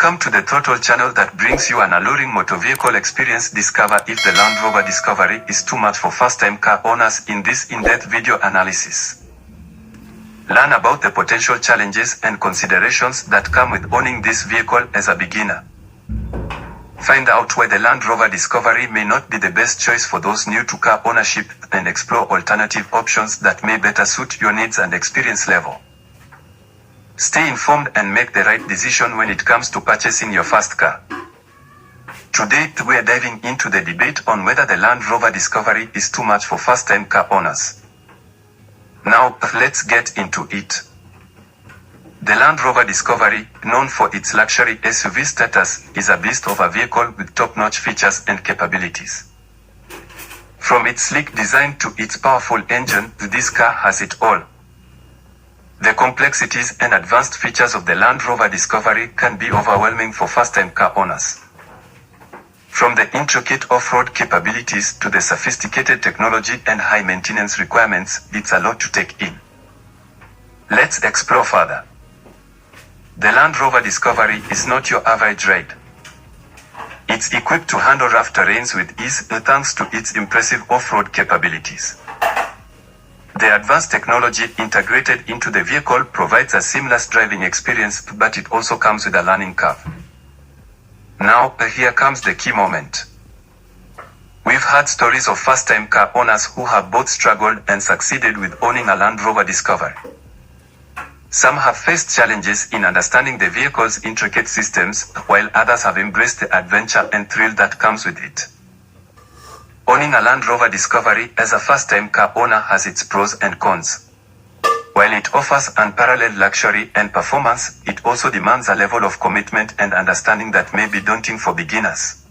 Welcome to the Total channel that brings you an alluring motor vehicle experience. Discover if the Land Rover Discovery is too much for first-time car owners in this in-depth video analysis. Learn about the potential challenges and considerations that come with owning this vehicle as a beginner. Find out why the Land Rover Discovery may not be the best choice for those new to car ownership and explore alternative options that may better suit your needs and experience level. Stay informed and make the right decision when it comes to purchasing your first car. Today, we are diving into the debate on whether the Land Rover Discovery is too much for first-time car owners. Now, let's get into it. The Land Rover Discovery, known for its luxury SUV status, is a beast of a vehicle with top-notch features and capabilities. From its sleek design to its powerful engine, this car has it all. The complexities and advanced features of the Land Rover Discovery can be overwhelming for first-time car owners. From the intricate off-road capabilities to the sophisticated technology and high maintenance requirements, it's a lot to take in. Let's explore further. The Land Rover Discovery is not your average ride. It's equipped to handle rough terrains with ease thanks to its impressive off-road capabilities. The advanced technology integrated into the vehicle provides a seamless driving experience, but it also comes with a learning curve. Now, here comes the key moment. We've heard stories of first-time car owners who have both struggled and succeeded with owning a Land Rover Discovery. Some have faced challenges in understanding the vehicle's intricate systems, while others have embraced the adventure and thrill that comes with it. Owning a Land Rover Discovery as a first-time car owner has its pros and cons. While it offers unparalleled luxury and performance, it also demands a level of commitment and understanding that may be daunting for beginners.